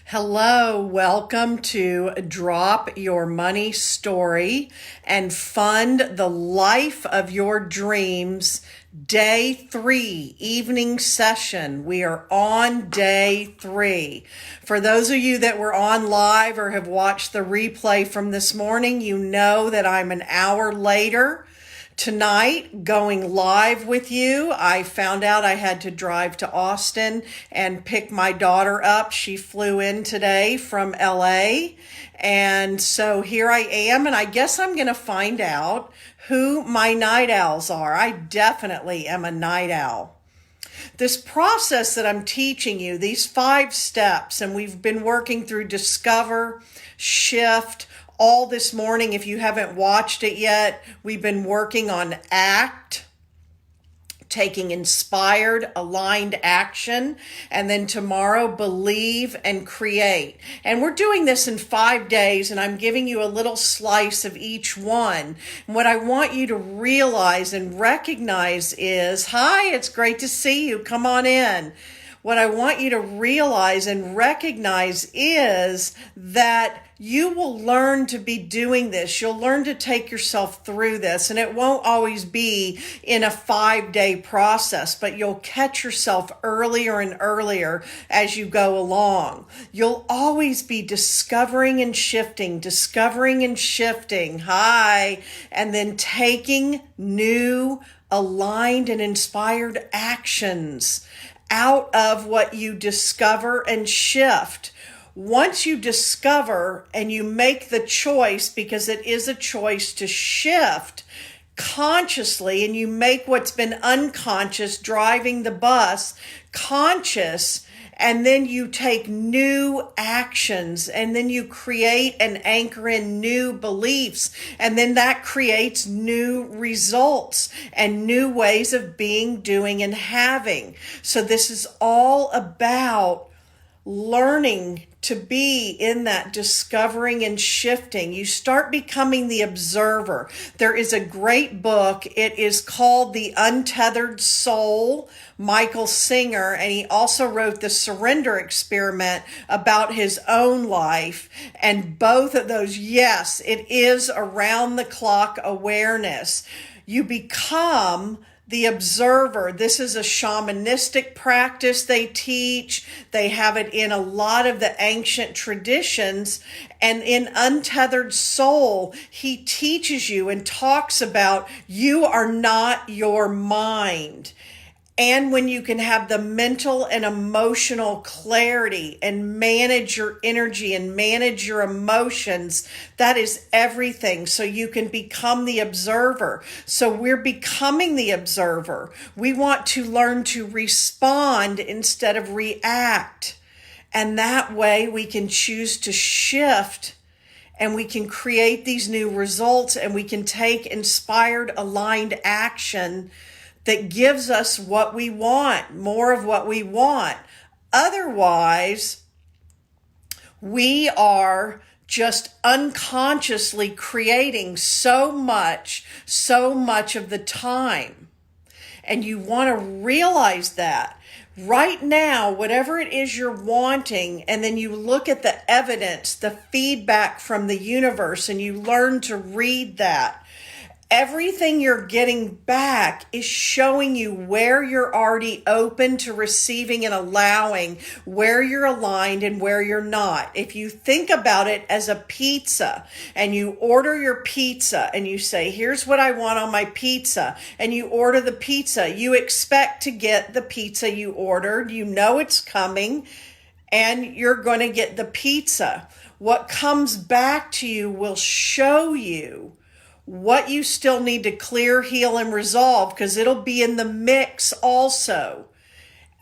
Hello, welcome to Drop Your Money Story and Fund the Life of Your Dreams. Day 3, evening session. We are on day 3. For those of you that were on live or have watched the replay from this morning, you know that I'm an hour later tonight going live with you. I found out I had to drive to Austin and pick my daughter up. She flew in today from LA. And so here I am, and I guess I'm going to find out who my night owls are. I definitely am a night owl. This process that I'm teaching you, these 5 steps, and we've been working through discover, shift, all this morning. If you haven't watched it yet, we've been working on act, taking inspired, aligned action, and then tomorrow, believe and create. And we're doing this in 5 days, and I'm giving you a little slice of each one. And what I want you to realize and recognize is, hi, it's great to see you. Come on in. What I want you to realize and recognize is that you will learn to be doing this. You'll learn to take yourself through this, and it won't always be in a 5-day process, but you'll catch yourself earlier and earlier as you go along. You'll always be discovering and shifting, hi, and then taking new, aligned, and inspired actions out of what you discover and shift. Once you discover and you make the choice, because it is a choice to shift consciously, and you make what's been unconscious, driving the bus, conscious, and then you take new actions, and then you create and anchor in new beliefs, and then that creates new results and new ways of being, doing, and having. So this is all about learning to be in that discovering and shifting. You start becoming the observer. There is a great book. It is called The Untethered Soul, Michael Singer, and he also wrote The Surrender Experiment about his own life. And both of those, yes, it is around the clock awareness. You become the observer. This is a shamanistic practice they teach. They have it in a lot of the ancient traditions. And in Untethered Soul, he teaches you and talks about you are not your mind. And when you can have the mental and emotional clarity and manage your energy and manage your emotions, that is everything. So you can become the observer. So we're becoming the observer. We want to learn to respond instead of react. And that way we can choose to shift, and we can create these new results, and we can take inspired, aligned action that gives us what we want, more of what we want. Otherwise, we are just unconsciously creating so much of the time. And you want to realize that right now, whatever it is you're wanting, and then you look at the evidence, the feedback from the universe, and you learn to read that. Everything you're getting back is showing you where you're already open to receiving and allowing, where you're aligned and where you're not. If you think about it as a pizza, and you order your pizza and you say, here's what I want on my pizza, and you order the pizza, you expect to get the pizza you ordered. You know it's coming, and you're going to get the pizza. What comes back to you will show you what you still need to clear, heal, and resolve, because it'll be in the mix also.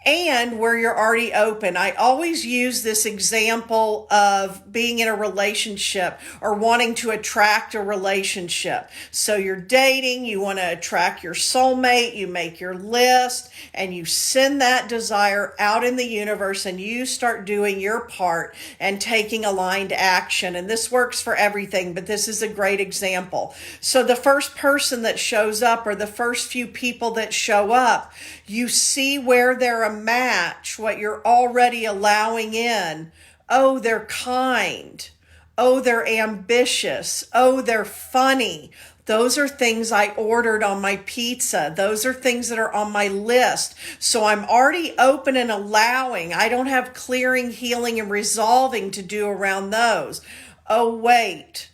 And where you're already open. I always use this example of being in a relationship or wanting to attract a relationship. So you're dating, you want to attract your soulmate, you make your list, and you send that desire out in the universe, and you start doing your part and taking aligned action. And this works for everything, but this is a great example. So the first person that shows up, or the first few people that show up, you see where they're a match, what you're already allowing in. Oh, they're kind. Oh, they're ambitious. Oh, they're funny. Those are things I ordered on my pizza. Those are things that are on my list. So I'm already open and allowing. I don't have clearing, healing, and resolving to do around those. Oh, wait.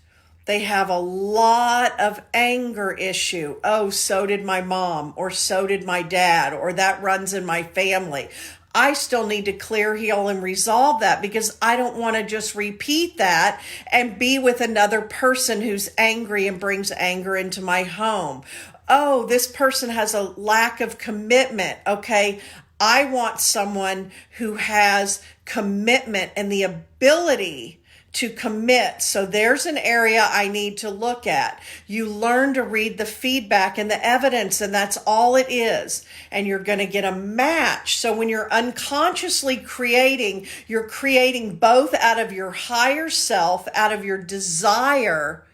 They have a lot of anger issue. Oh, so did my mom, or so did my dad, or that runs in my family. I still need to clear, heal, and resolve that because I don't want to just repeat that and be with another person who's angry and brings anger into my home. Oh, this person has a lack of commitment. Okay, I want someone who has commitment and the ability to commit. So there's an area I need to look at. You learn to read the feedback and the evidence, and that's all it is. And you're going to get a match. So when you're unconsciously creating, you're creating both out of your higher self, out of your desire,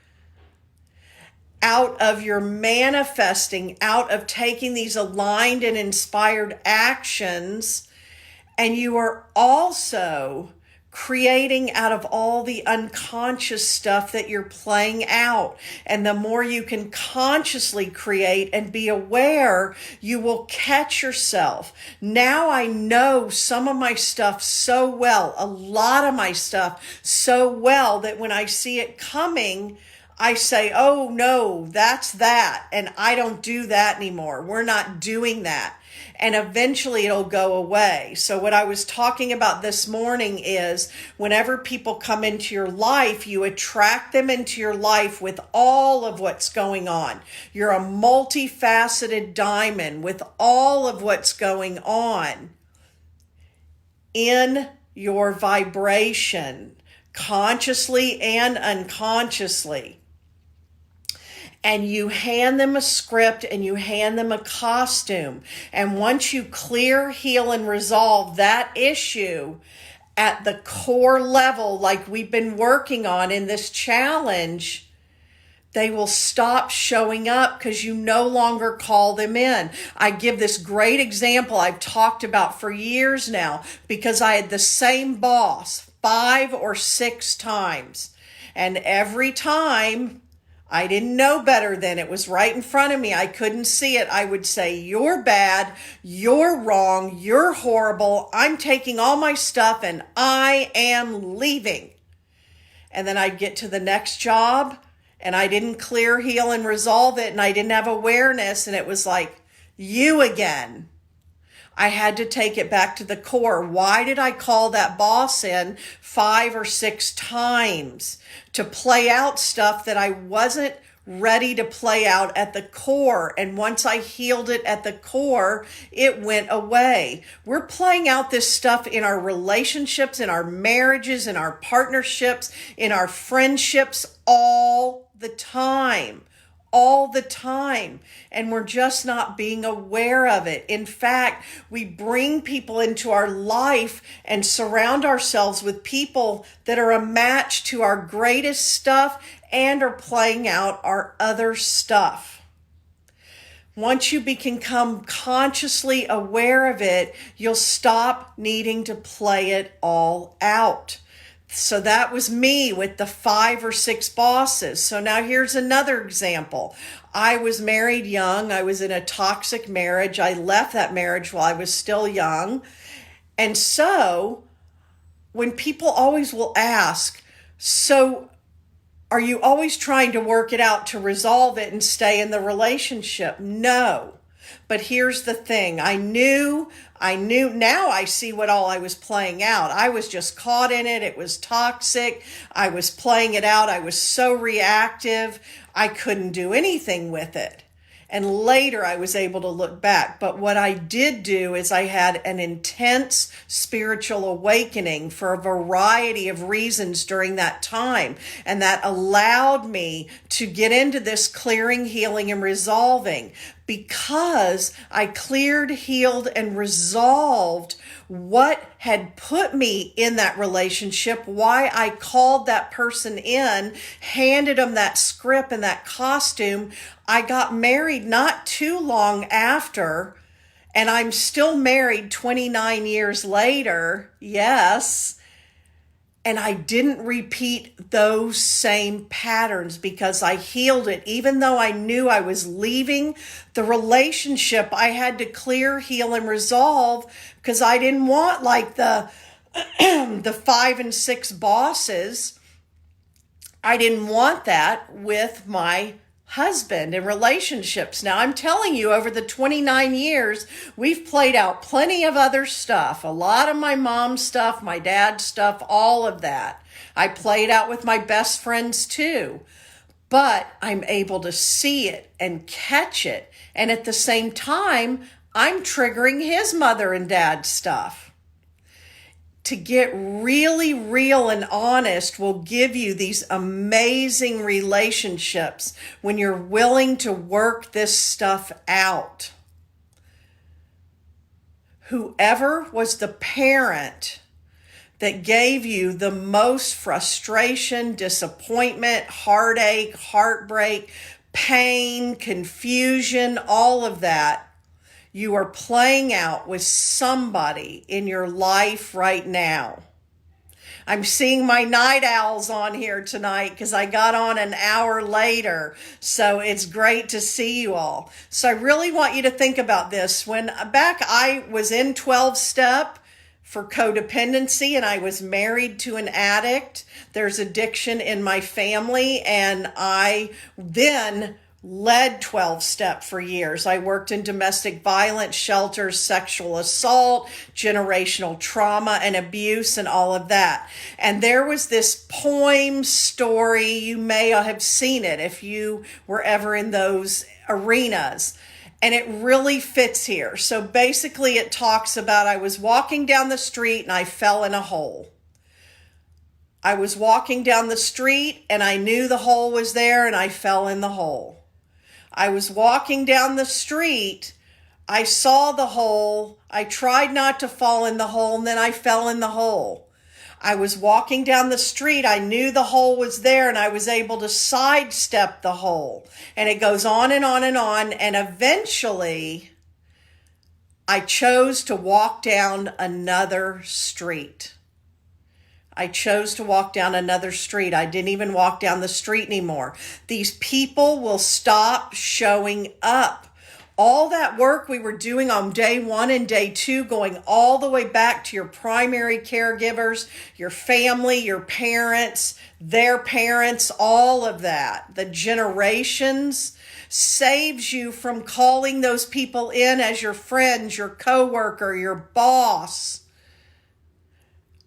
out of your manifesting, out of taking these aligned and inspired actions. And you are also creating out of all the unconscious stuff that you're playing out. And the more you can consciously create and be aware, you will catch yourself. Now I know some of my stuff so well, a lot of my stuff so well, that when I see it coming, I say, oh no, that's that. And I don't do that anymore. We're not doing that. And eventually it'll go away. So what I was talking about this morning is whenever people come into your life, you attract them into your life with all of what's going on. You're a multifaceted diamond with all of what's going on in your vibration, consciously and unconsciously. And you hand them a script and you hand them a costume. And once you clear, heal, and resolve that issue at the core level, like we've been working on in this challenge, they will stop showing up because you no longer call them in. I give this great example I've talked about for years now because I had the same boss 5 or 6 times. And every time I didn't know better then. It was right in front of me. I couldn't see it. I would say, you're bad, you're wrong, you're horrible. I'm taking all my stuff and I am leaving. And then I'd get to the next job and I didn't clear, heal, and resolve it. And I didn't have awareness. And it was like, you again. I had to take it back to the core. Why did I call that boss in 5 or 6 times? To play out stuff that I wasn't ready to play out at the core. And once I healed it at the core, it went away. We're playing out this stuff in our relationships, in our marriages, in our partnerships, in our friendships all the time. All the time, and we're just not being aware of it. In fact, we bring people into our life and surround ourselves with people that are a match to our greatest stuff and are playing out our other stuff. Once you become consciously aware of it, you'll stop needing to play it all out. So that was me with the 5 or 6 bosses. So now here's another example. I was married young. I was in a toxic marriage. I left that marriage while I was still young. And so when people always will ask, so are you always trying to work it out to resolve it and stay in the relationship? No. But here's the thing. I knew, now I see what all I was playing out. I was just caught in it. It was toxic. I was playing it out. I was so reactive. I couldn't do anything with it. And later I was able to look back. But what I did do is I had an intense spiritual awakening for a variety of reasons during that time. And that allowed me to get into this clearing, healing, and resolving because I cleared, healed, and resolved what had put me in that relationship, why I called that person in, handed them that script and that costume. I got married not too long after, and I'm still married 29 years later. Yes. And I didn't repeat those same patterns because I healed it. Even though I knew I was leaving the relationship, I had to clear, heal, and resolve because I didn't want like the 5 and 6 bosses. I didn't want that with my husband and relationships. Now, I'm telling you, over the 29 years, we've played out plenty of other stuff. A lot of my mom's stuff, my dad's stuff, all of that. I played out with my best friends too. But I'm able to see it and catch it. And at the same time, I'm triggering his mother and dad's stuff. To get really real and honest will give you these amazing relationships when you're willing to work this stuff out. Whoever was the parent that gave you the most frustration, disappointment, heartache, heartbreak, pain, confusion, all of that, you are playing out with somebody in your life right now. I'm seeing my night owls on here tonight because I got on an hour later. So it's great to see you all. So I really want you to think about this. When back I was in 12-step for codependency and I was married to an addict. There's addiction in my family, and I then led 12-step for years. I worked in domestic violence shelters, sexual assault, generational trauma and abuse, and all of that. And there was this poem story, you may have seen it if you were ever in those arenas. And it really fits here. So basically it talks about I was walking down the street and I fell in a hole. I was walking down the street and I knew the hole was there and I fell in the hole. I was walking down the street, I saw the hole, I tried not to fall in the hole, and then I fell in the hole. I was walking down the street, I knew the hole was there, and I was able to sidestep the hole. And it goes on and on and on, and eventually I chose to walk down another street. I chose to walk down another street. I didn't even walk down the street anymore. These people will stop showing up. All that work we were doing on day 1 and day 2, going all the way back to your primary caregivers, your family, your parents, their parents, all of that, the generations, saves you from calling those people in as your friends, your coworker, your boss.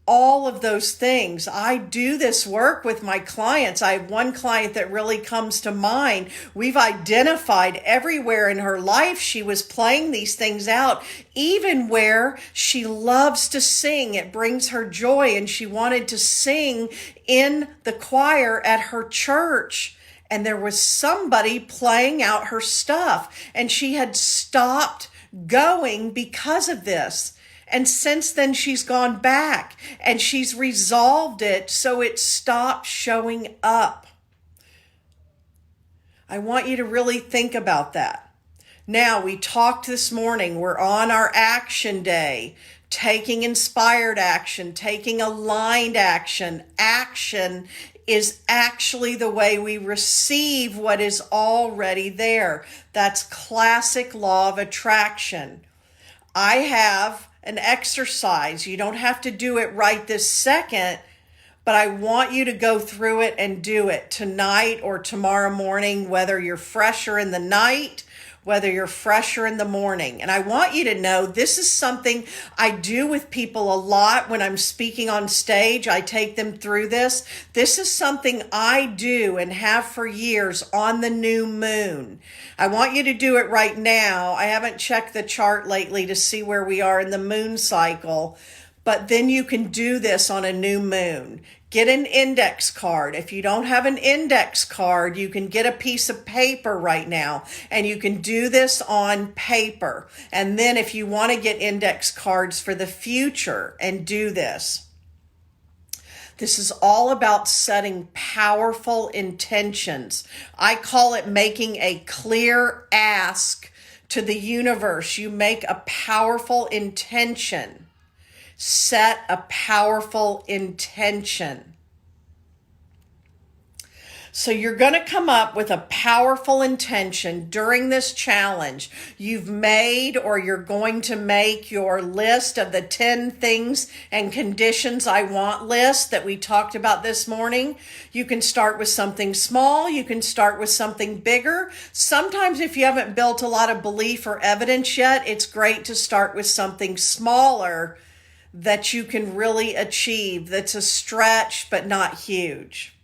All of those things. I do this work with my clients. I have one client that really comes to mind. We've identified everywhere in her life she was playing these things out, even where she loves to sing. It brings her joy, and she wanted to sing in the choir at her church. And there was somebody playing out her stuff, and she had stopped going because of this. And since then, she's gone back and she's resolved it so it stopped showing up. I want you to really think about that. Now, we talked this morning, we're on our action day, taking inspired action, taking aligned action. Action is actually the way we receive what is already there. That's classic law of attraction. I have an exercise. You don't have to do it right this second, but I want you to go through it and do it tonight or tomorrow morning, whether you're fresher in the night, whether you're fresher in the morning. And I want you to know this is something I do with people a lot when I'm speaking on stage. I take them through this. This is something I do and have for years on the new moon. I want you to do it right now. I haven't checked the chart lately to see where we are in the moon cycle, but then you can do this on a new moon. Get an index card. If you don't have an index card, you can get a piece of paper right now, and you can do this on paper. And then if you want to get index cards for the future and do this. This is all about setting powerful intentions. I call it making a clear ask to the universe. You make a powerful intention. Set a powerful intention. So you're going to come up with a powerful intention during this challenge. You've made or you're going to make your list of the 10 things and conditions I want list that we talked about this morning. You can start with something small. You can start with something bigger. Sometimes if you haven't built a lot of belief or evidence yet, it's great to start with something smaller that you can really achieve, that's a stretch but not huge.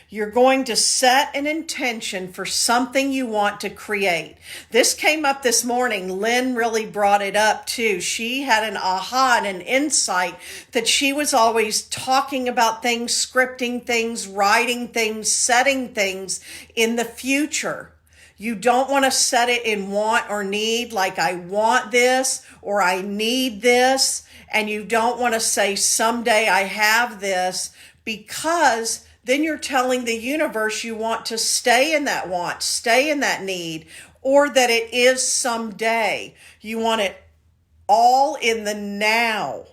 You're going to set an intention for something you want to create. This came up this morning. Lynn really brought it up too. She had an aha and an insight that she was always talking about things, scripting things, writing things, setting things in the future. You don't want to set it in want or need, like I want this or I need this. And you don't want to say someday I have this, because then you're telling the universe you want to stay in that want, stay in that need, or that it is someday. You want it all in the now,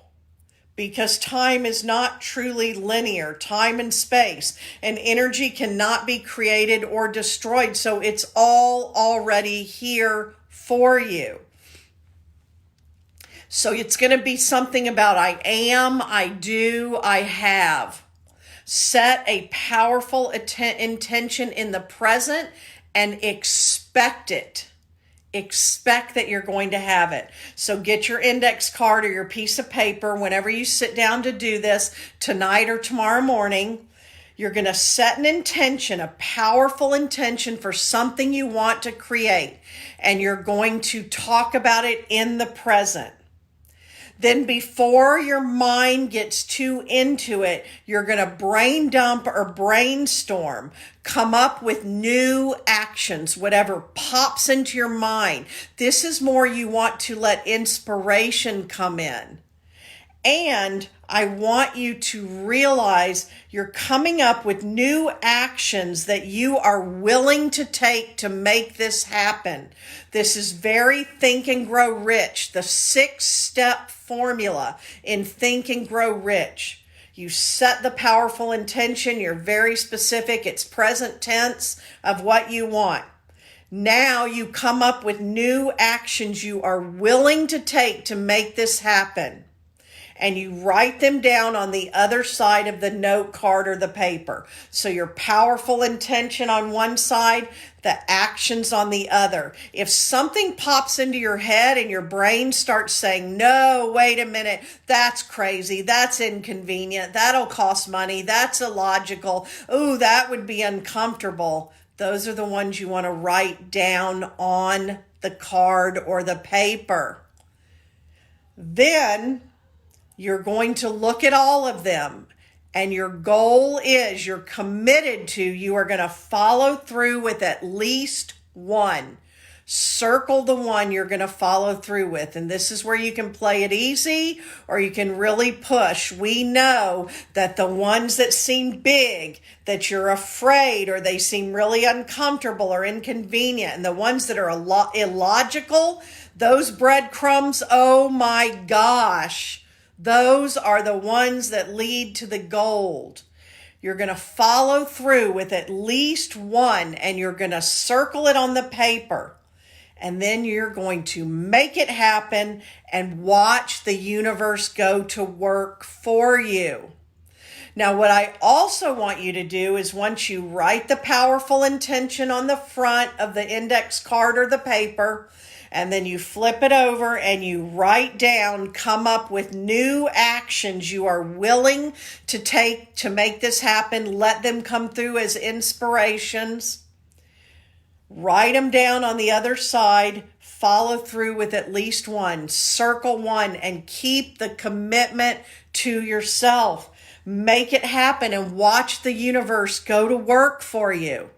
because time is not truly linear, time and space, and energy cannot be created or destroyed. So it's all already here for you. So it's going to be something about I am, I do, I have. Set a powerful intention in the present and expect it. Expect that you're going to have it. So get your index card or your piece of paper whenever you sit down to do this, tonight or tomorrow morning. You're going to set an intention, a powerful intention for something you want to create, and you're going to talk about it in the present. Then before your mind gets too into it, you're going to brain dump or brainstorm, come up with new actions, whatever pops into your mind. This is more you want to let inspiration come in. And I want you to realize you're coming up with new actions that you are willing to take to make this happen. This is very Think and Grow Rich, the 6-step formula in Think and Grow Rich. You set the powerful intention. You're very specific. It's present tense of what you want. Now you come up with new actions you are willing to take to make this happen. And you write them down on the other side of the note card or the paper. So your powerful intention on one side, the actions on the other. If something pops into your head and your brain starts saying, no, wait a minute, that's crazy, that's inconvenient, that'll cost money, that's illogical, ooh, that would be uncomfortable. Those are the ones you want to write down on the card or the paper. Then you're going to look at all of them, and your goal is, you're committed to, you are going to follow through with at least one. Circle the one you're going to follow through with. And this is where you can play it easy or you can really push. We know that the ones that seem big, that you're afraid or they seem really uncomfortable or inconvenient, and the ones that are illogical, those breadcrumbs, oh my gosh, those are the ones that lead to the gold. You're going to follow through with at least one, and you're going to circle it on the paper. And then you're going to make it happen and watch the universe go to work for you. Now, what I also want you to do is, once you write the powerful intention on the front of the index card or the paper, and then you flip it over and you write down, come up with new actions you are willing to take to make this happen. Let them come through as inspirations. Write them down on the other side. Follow through with at least one. Circle one and keep the commitment to yourself. Make it happen and watch the universe go to work for you.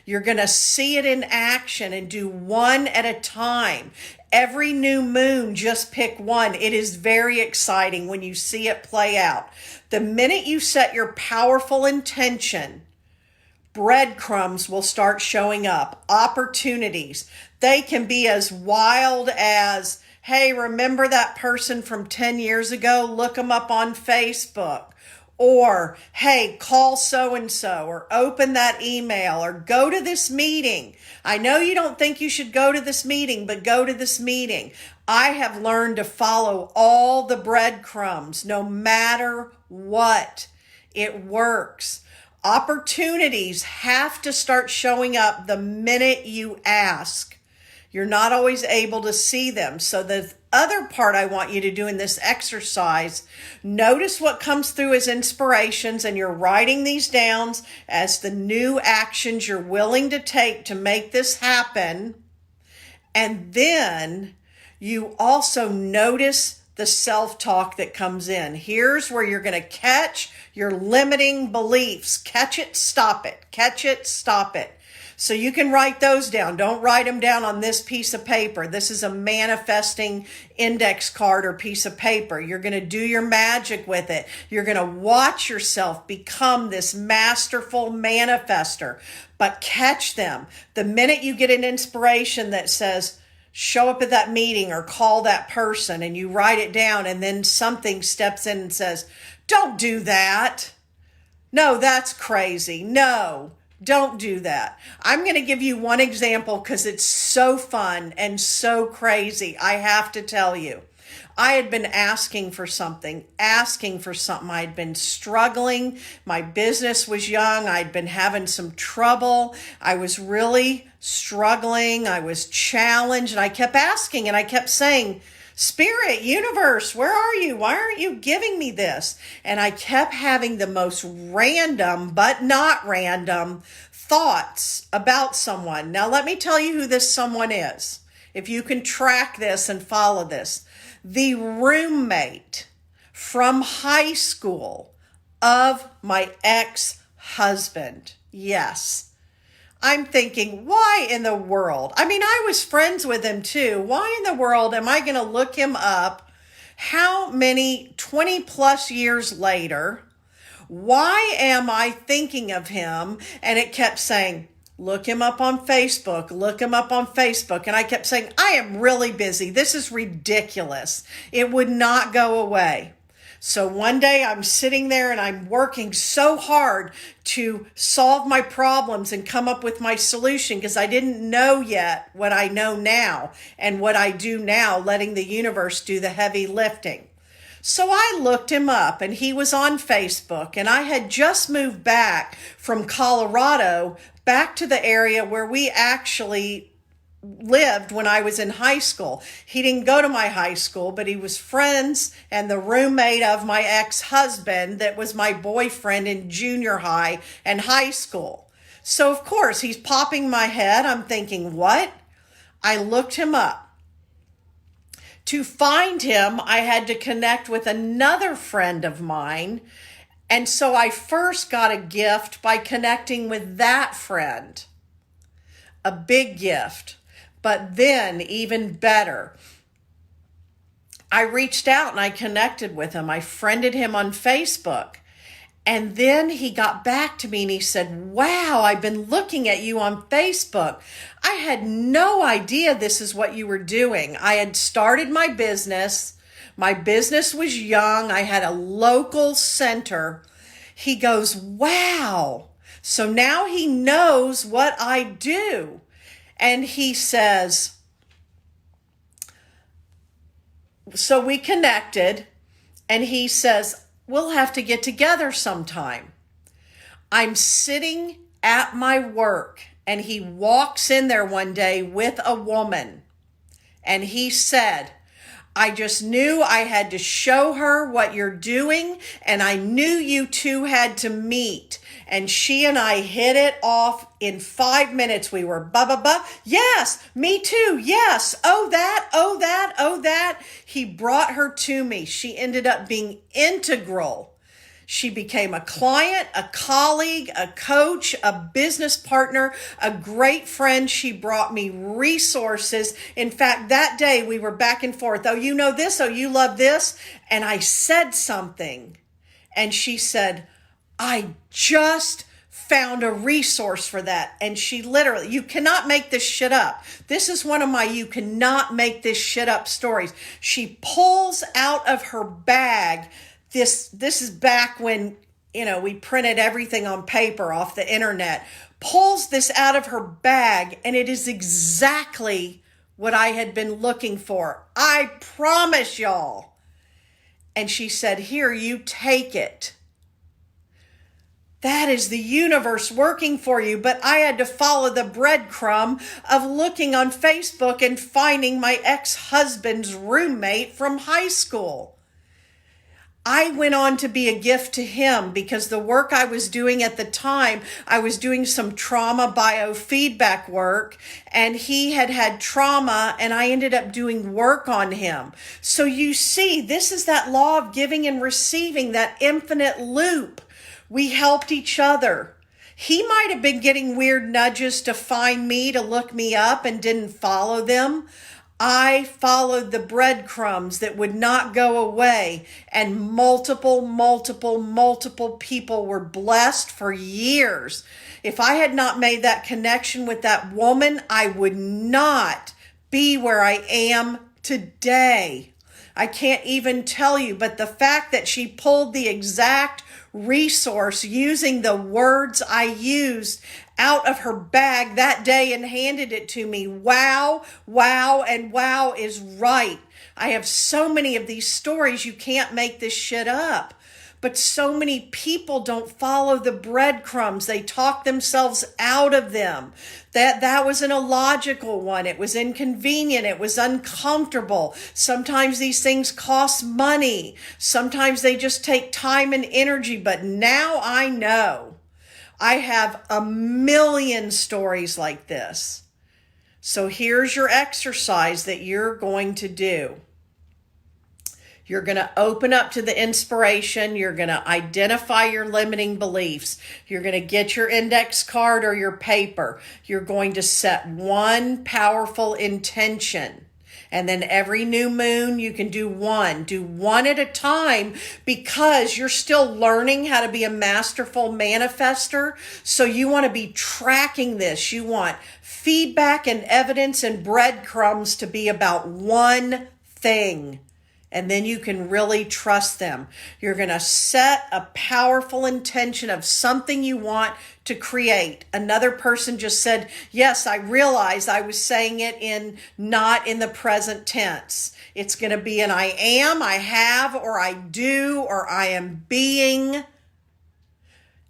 You're going to see it in action, and do one at a time. Every new moon, just pick one. It is very exciting when you see it play out. The minute you set your powerful intention, breadcrumbs will start showing up. Opportunities. They can be as wild as, Hey, remember that person from 10 years ago? Look them up on Facebook. Or, hey, call so-and-so, or open that email, or go to this meeting. I know you don't think you should go to this meeting, but go to this meeting. I have learned to follow all the breadcrumbs, no matter what. It works. Opportunities have to start showing up the minute you ask. You're not always able to see them. So the other part I want you to do in this exercise, notice what comes through as inspirations, and you're writing these down as the new actions you're willing to take to make this happen. And then you also notice the self-talk that comes in. Here's where you're going to catch your limiting beliefs. Catch it, stop it. Catch it, stop it. So you can write those down. Don't write them down on this piece of paper. This is a manifesting index card or piece of paper. You're going to do your magic with it. You're going to watch yourself become this masterful manifester. But catch them. The minute you get an inspiration that says, show up at that meeting or call that person, and you write it down, and then something steps in and says, don't do that. No, that's crazy. No. Don't do that. I'm going to give you one example because it's so fun and so crazy. I have to tell you, I had been asking for something. I'd been struggling. My business was young. I'd been having some trouble. I was really struggling. I was challenged, and I kept asking, and I kept saying, Spirit, universe, where are you? Why aren't you giving me this? And I kept having the most random, but not random, thoughts about someone. Now, let me tell you who this someone is. If you can track this and follow this. The roommate from high school of my ex-husband. Yes. I'm thinking, why in the world? I mean, I was friends with him too. Why in the world am I going to look him up? How many 20 plus years later? Why am I thinking of him? And it kept saying, look him up on Facebook, look him up on Facebook. And I kept saying, I am really busy. This is ridiculous. It would not go away. So one day I'm sitting there and I'm working so hard to solve my problems and come up with my solution because I didn't know yet what I know now and what I do now, letting the universe do the heavy lifting. So I looked him up, and he was on Facebook, and I had just moved back from Colorado back to the area where we actually lived when I was in high school. He didn't go to my high school, but he was friends and the roommate of my ex-husband that was my boyfriend in junior high and high school. So of course he's popping my head. I'm thinking, what? I looked him up. To find him, I had to connect with another friend of mine. And so I first got a gift by connecting with that friend. A big gift. But then, even better, I reached out and I connected with him. I friended him on Facebook. And then he got back to me and he said, wow, I've been looking at you on Facebook. I had no idea this is what you were doing. I had started my business. My business was young. I had a local center. He goes, wow. So now he knows what I do. And he says, so we connected, and he says, we'll have to get together sometime. I'm sitting at my work, and he walks in there one day with a woman, and he said, I just knew I had to show her what you're doing, and I knew you two had to meet. And she and I hit it off in 5 minutes. We were ba. Yes, me too. Yes. Oh, that. He brought her to me. She ended up being integral. She became a client, a colleague, a coach, a business partner, a great friend. She brought me resources. In fact, that day we were back and forth. Oh, you know this. Oh, you love this. And I said something. And she said, I just found a resource for that. And she literally, you cannot make this shit up. This is one of my you cannot make this shit up stories. She pulls out of her bag, this is back when, we printed everything on paper off the internet, pulls this out of her bag, and it is exactly what I had been looking for. I promise y'all. And she said, "Here, you take it." That is the universe working for you. But I had to follow the breadcrumb of looking on Facebook and finding my ex-husband's roommate from high school. I went on to be a gift to him because the work I was doing at the time, I was doing some trauma biofeedback work, and he had had trauma, and I ended up doing work on him. So you see, this is that law of giving and receiving, that infinite loop. We helped each other. He might have been getting weird nudges to find me, to look me up, and didn't follow them. I followed the breadcrumbs that would not go away, and multiple people were blessed for years. If I had not made that connection with that woman, I would not be where I am today. I can't even tell you, but the fact that she pulled the exact resource using the words I used out of her bag that day and handed it to me. Wow, and wow is right. I have so many of these stories, you can't make this shit up. But so many people don't follow the breadcrumbs. They talk themselves out of them. That was an illogical one. It was inconvenient. It was uncomfortable. Sometimes these things cost money. Sometimes they just take time and energy. But now I know. I have a million stories like this. So here's your exercise that you're going to do. You're going to open up to the inspiration. You're going to identify your limiting beliefs. You're going to get your index card or your paper. You're going to set one powerful intention. And then every new moon, you can do one. Do one at a time because you're still learning how to be a masterful manifester. So you want to be tracking this. You want feedback and evidence and breadcrumbs to be about one thing. And then you can really trust them. You're going to set a powerful intention of something you want to create. Another person just said, yes, I realized I was saying it not in the present tense. It's going to be an I am, I have, or I do, or I am being.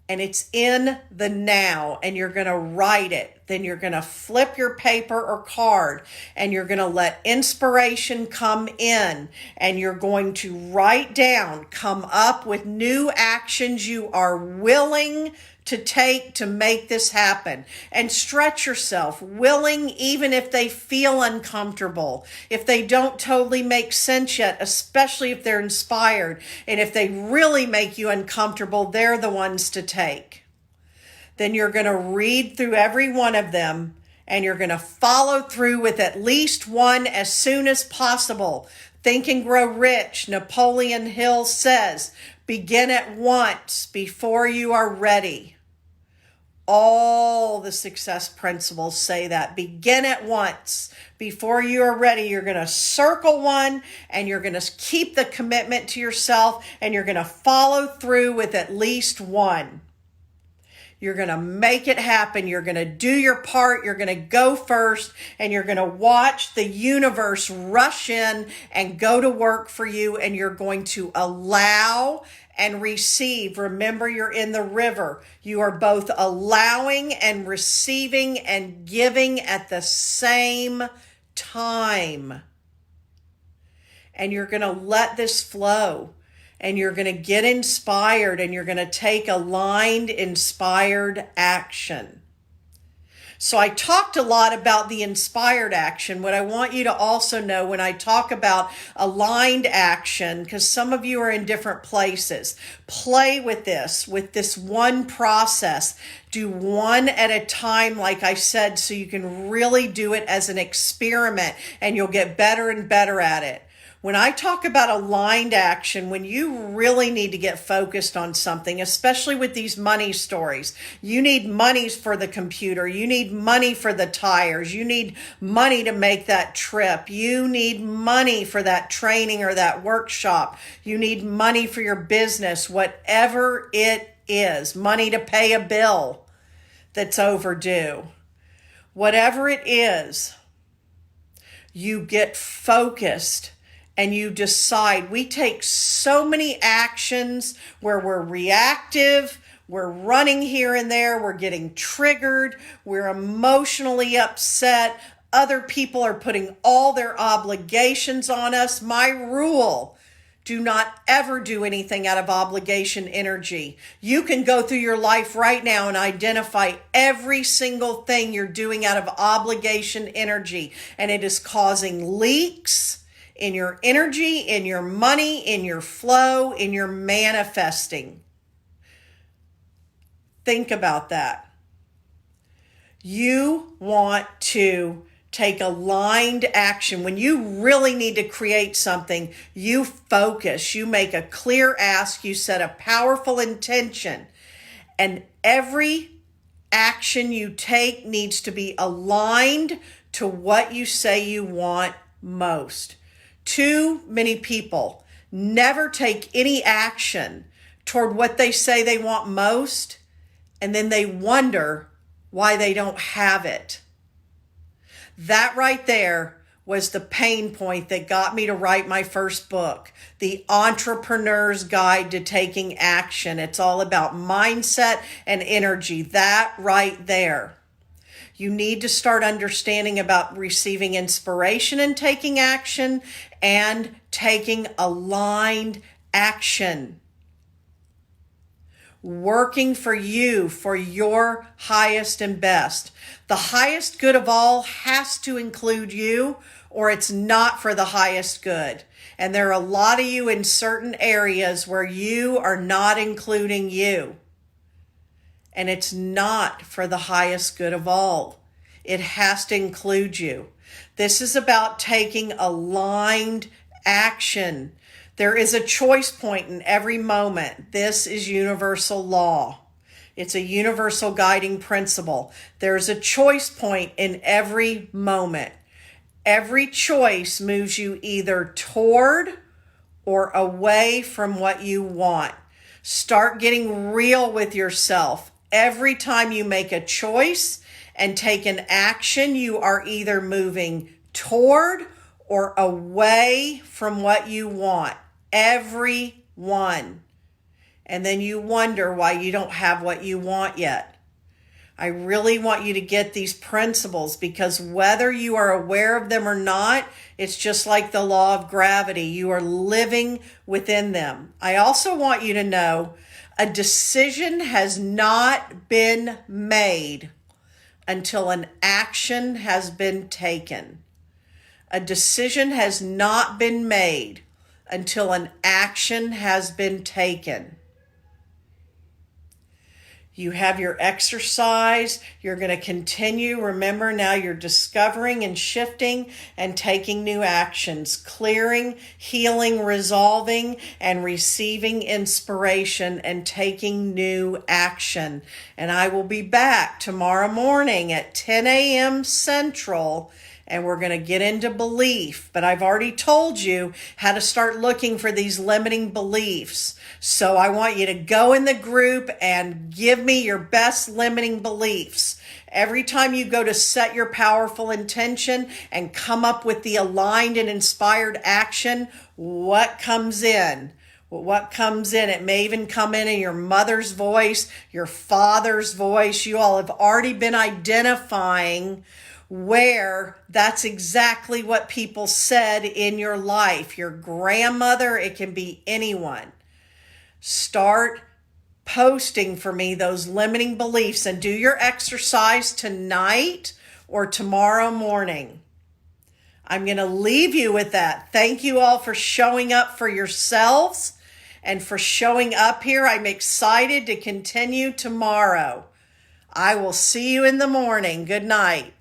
And it's in the now, and you're going to write it. Then you're going to flip your paper or card, and you're going to let inspiration come in, and you're going to write down, come up with new actions you are willing to take to make this happen, and stretch yourself, willing even if they feel uncomfortable, if they don't totally make sense yet, especially if they're inspired, and if they really make you uncomfortable, they're the ones to take. Then you're going to read through every one of them, and you're going to follow through with at least one as soon as possible. Think and Grow Rich, Napoleon Hill says, begin at once before you are ready. All the success principles say that. Begin at once. Before you are ready, you're going to circle one, and you're going to keep the commitment to yourself, and you're going to follow through with at least one. You're going to make it happen. You're going to do your part. You're going to go first, and you're going to watch the universe rush in and go to work for you, and you're going to allow and receive. Remember, you're in the river. You are both allowing and receiving and giving at the same time. And you're going to let this flow. And you're going to get inspired, and you're going to take aligned, inspired action. So I talked a lot about the inspired action. What I want you to also know when I talk about aligned action, because some of you are in different places, play with this one process. Do one at a time, like I said, so you can really do it as an experiment, and you'll get better and better at it. When I talk about aligned action, when you really need to get focused on something, especially with these money stories, you need money for the computer, you need money for the tires, you need money to make that trip, you need money for that training or that workshop, you need money for your business, whatever it is, money to pay a bill that's overdue. Whatever it is, you get focused and you decide. We take so many actions where we're reactive, we're running here and there, we're getting triggered, we're emotionally upset. Other people are putting all their obligations on us. My rule: do not ever do anything out of obligation energy. You can go through your life right now and identify every single thing you're doing out of obligation energy, and it is causing leaks in your energy, in your money, in your flow, in your manifesting. Think about that. You want to take aligned action. When you really need to create something, you focus, you make a clear ask, you set a powerful intention, and every action you take needs to be aligned to what you say you want most. Too many people never take any action toward what they say they want most, and then they wonder why they don't have it. That right there was the pain point that got me to write my first book, The Entrepreneur's Guide to Taking Action. It's all about mindset and energy. That right there. You need to start understanding about receiving inspiration and taking action, and taking aligned action. Working for you, for your highest and best. The highest good of all has to include you, or it's not for the highest good. And there are a lot of you in certain areas where you are not including you. And it's not for the highest good of all. It has to include you. This is about taking aligned action. There is a choice point in every moment. This is universal law. It's a universal guiding principle. There's a choice point in every moment. Every choice moves you either toward or away from what you want. Start getting real with yourself. Every time you make a choice and take an action, you are either moving toward or away from what you want. Every one. And then you wonder why you don't have what you want yet. I really want you to get these principles, because whether you are aware of them or not, it's just like the law of gravity. You are living within them. I also want you to know a decision has not been made until an action has been taken. A decision has not been made until an action has been taken. You have your exercise. You're going to continue. Remember, now you're discovering and shifting and taking new actions, clearing, healing, resolving, and receiving inspiration and taking new action. And I will be back tomorrow morning at 10 a.m. Central, and we're going to get into belief. But I've already told you how to start looking for these limiting beliefs. So I want you to go in the group and give me your best limiting beliefs. Every time you go to set your powerful intention and come up with the aligned and inspired action, what comes in? What comes in? It may even come in your mother's voice, your father's voice. You all have already been identifying where that's exactly what people said in your life. Your grandmother, it can be anyone. Start posting for me those limiting beliefs, and do your exercise tonight or tomorrow morning. I'm going to leave you with that. Thank you all for showing up for yourselves and for showing up here. I'm excited to continue tomorrow. I will see you in the morning. Good night.